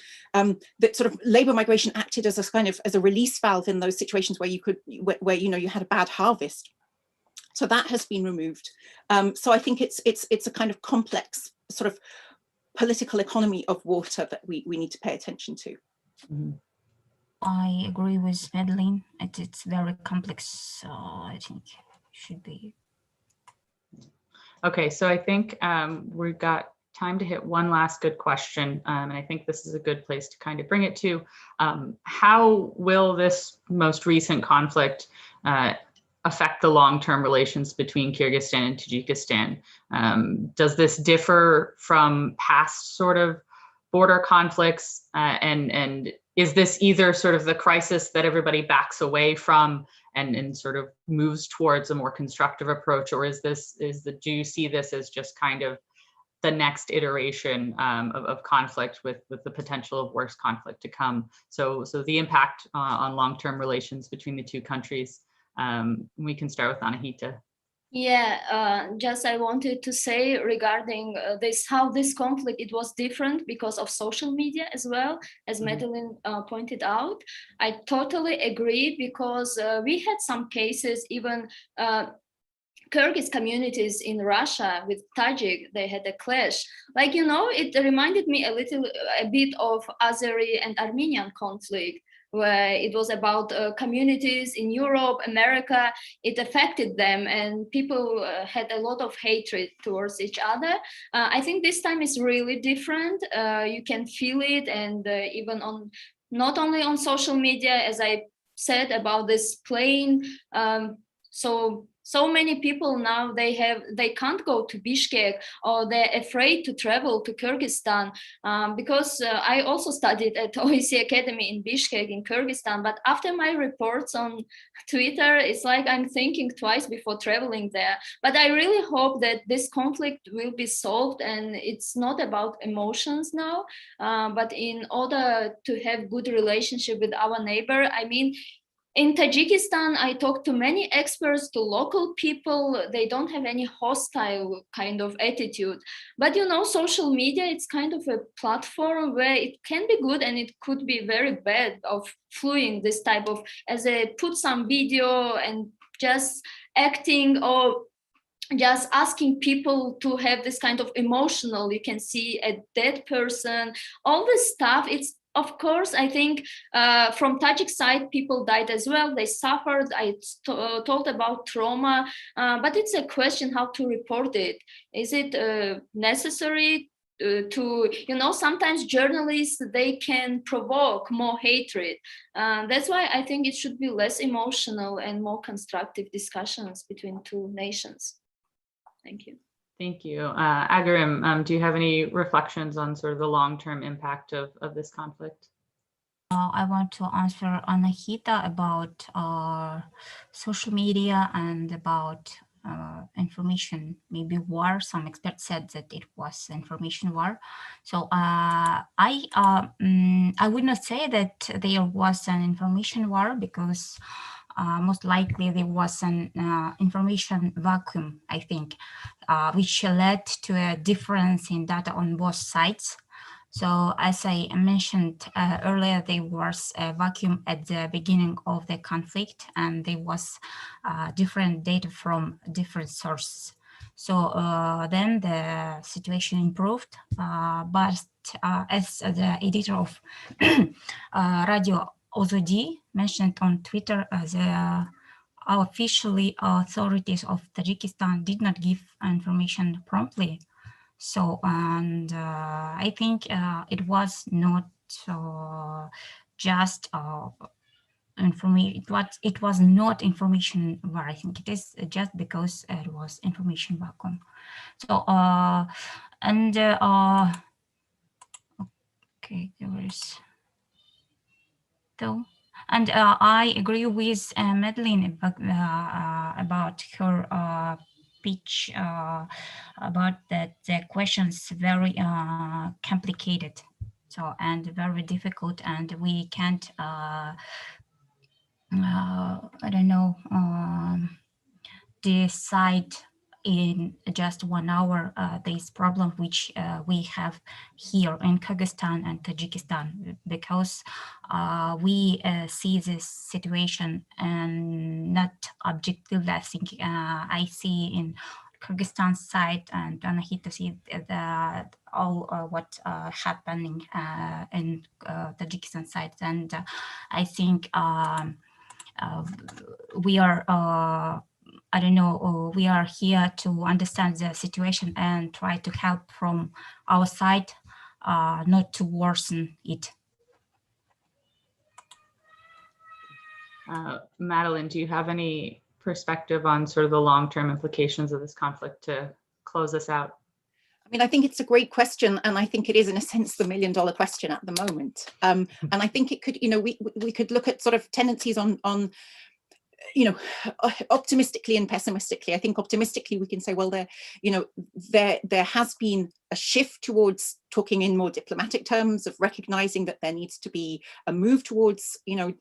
[SPEAKER 4] That sort of labor migration acted as a kind of as a release valve in those situations where you had a bad harvest. So that has been removed. So I think it's a kind of complex sort of political economy of water that we need to pay attention to.
[SPEAKER 1] Mm-hmm.
[SPEAKER 3] I agree with Madeline. It's very complex. So I think it should be
[SPEAKER 1] Okay, so I think we've got time to hit one last good question, and I think this is a good place to kind of bring it to. How will this most recent conflict affect the long-term relations between Kyrgyzstan and Tajikistan? Does this differ from past sort of border conflicts, and is this either sort of the crisis that everybody backs away from and sort of moves towards a more constructive approach, or do you see this as just kind of the next iteration of conflict with the potential of worse conflict to come? So the impact on long-term relations between the two countries. We can start with Anahita.
[SPEAKER 2] Yeah, just I wanted to say regarding how this conflict, it was different because of social media as well, as Madeline pointed out. I totally agree, because we had some cases, even Kyrgyz communities in Russia with Tajik, they had a clash. Like, you know, it reminded me a bit of Azeri and Armenian conflict, where it was about communities in Europe, America. It affected them, and people had a lot of hatred towards each other. I think this time is really different. You can feel it, and even on, not only on social media, as I said about this plane. So many people now, they can't go to Bishkek, or they're afraid to travel to Kyrgyzstan, because I also studied at OEC Academy in Bishkek in Kyrgyzstan. But after my reports on Twitter, it's like I'm thinking twice before traveling there. But I really hope that this conflict will be solved, and it's not about emotions now, but in order to have good relationship with our neighbor. I mean, in Tajikistan, I talked to many experts, to local people. They don't have any hostile kind of attitude. But you know, social media, it's kind of a platform where it can be good and it could be very bad of fluing this type of, as a put some video and just acting, or just asking people to have this kind of emotional, you can see a dead person, all this stuff. It's, of course, I think from Tajik side, people died as well. They suffered. I told about trauma, but it's a question how to report it. Is it necessary to, you know, sometimes journalists, they can provoke more hatred. That's why I think it should be less emotional and more constructive discussions between two nations. Thank you.
[SPEAKER 1] Thank you. Agarim, do you have any reflections on sort of the long-term impact of this conflict?
[SPEAKER 3] I want to answer Anahita about social media and about information, maybe war. Some experts said that it was information war. So I would not say that there was an information war, because most likely there was an information vacuum, I think, which led to a difference in data on both sides. So as I mentioned earlier, there was a vacuum at the beginning of the conflict, and there was different data from different sources. So then the situation improved, but as the editor of Radio Ozodi mentioned on Twitter, officially authorities of Tajikistan did not give information promptly. So, and I think it was not just information. It was not information war. I think it is just because it was information vacuum. So, okay, there is though. And I agree with Madeline about her pitch about that the questions very complicated, so, and very difficult, and we can't I don't know, decide in just 1 hour this problem which we have here in Kyrgyzstan and Tajikistan, because we see this situation and not objectively. I think I see in Kyrgyzstan side, and Anahita see all what happening in Tajikistan side, and I think we are I don't know, we are here to understand the situation and try to help from our side, not to worsen it.
[SPEAKER 1] Madeline, do you have any perspective on sort of the long-term implications of this conflict to close us out?
[SPEAKER 4] I mean, I think it's a great question, and I think it is, in a sense, the million-dollar question at the moment. And I think it could, you know, we could look at sort of tendencies on you know, optimistically and pessimistically. I think optimistically we can say, well, there has been a shift towards talking in more diplomatic terms, of recognizing that there needs to be a move towards, you know,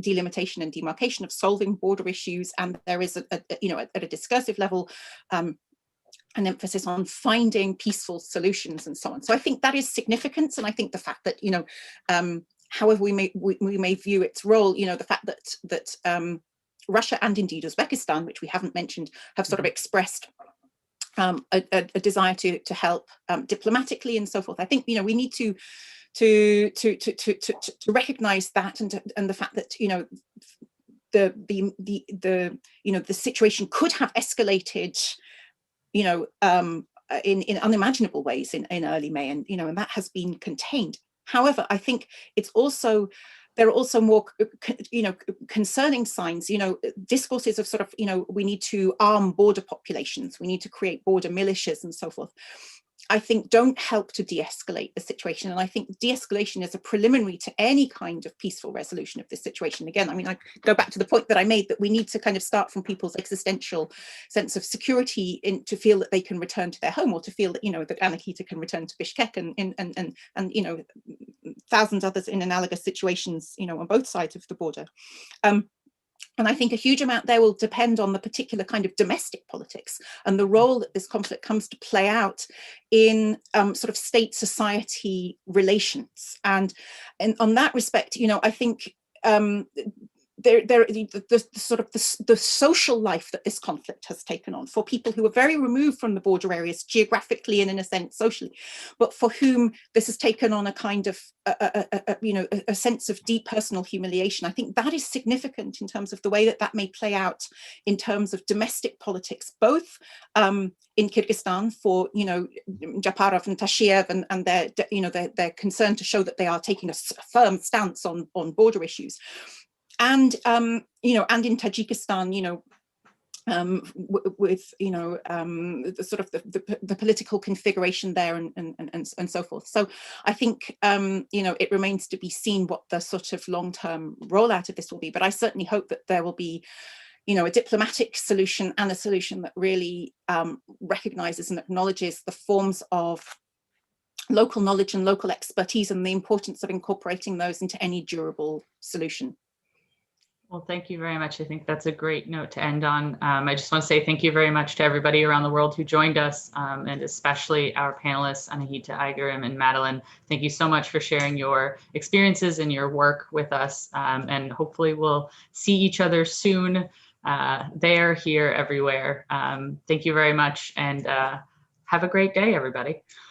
[SPEAKER 4] delimitation and demarcation, of solving border issues, and there is you know, at a discursive level, an emphasis on finding peaceful solutions and so on. So I think that is significant, and I think the fact that, you know, however we may view its role, you know, the fact that Russia and indeed Uzbekistan, which we haven't mentioned, have sort of expressed a desire to help diplomatically and so forth. I think, you know, we need to recognize that, and the fact that, you know, the situation could have escalated, you know, in unimaginable ways in early May, and, you know, and that has been contained. However, I think it's also, there are also more, you know, concerning signs, you know, discourses of sort of, you know, we need to arm border populations, we need to create border militias and so forth, I think don't help to de-escalate the situation. And I think de-escalation is a preliminary to any kind of peaceful resolution of this situation. Again, I mean, I go back to the point that I made, that we need to kind of start from people's existential sense of security, to feel that they can return to their home, or to feel that, you know, that Anakita can return to Bishkek, and you know, thousands others in analogous situations, you know, on both sides of the border. And I think a huge amount there will depend on the particular kind of domestic politics and the role that this conflict comes to play out in sort of state-society relations. And on that respect, you know, I think the social life that this conflict has taken on for people who are very removed from the border areas geographically and in a sense socially, but for whom this has taken on a kind of you know, a sense of deep personal humiliation. I think that is significant in terms of the way that that may play out in terms of domestic politics, both in Kyrgyzstan for, you know, Japarov and Tashiev and their, you know, their concern to show that they are taking a firm stance on border issues. And, you know, and in Tajikistan, you know, with, you know, the sort of the political configuration there and so forth. So I think, you know, it remains to be seen what the sort of long-term rollout of this will be. But I certainly hope that there will be, you know, a diplomatic solution, and a solution that really recognizes and acknowledges the forms of local knowledge and local expertise, and the importance of incorporating those into any durable solution.
[SPEAKER 1] Well, thank you very much. I think that's a great note to end on. I just want to say thank you very much to everybody around the world who joined us, and especially our panelists, Anahita, Aigerim, and Madeline. Thank you so much for sharing your experiences and your work with us. And hopefully we'll see each other soon, there, here, everywhere. Thank you very much, and have a great day, everybody.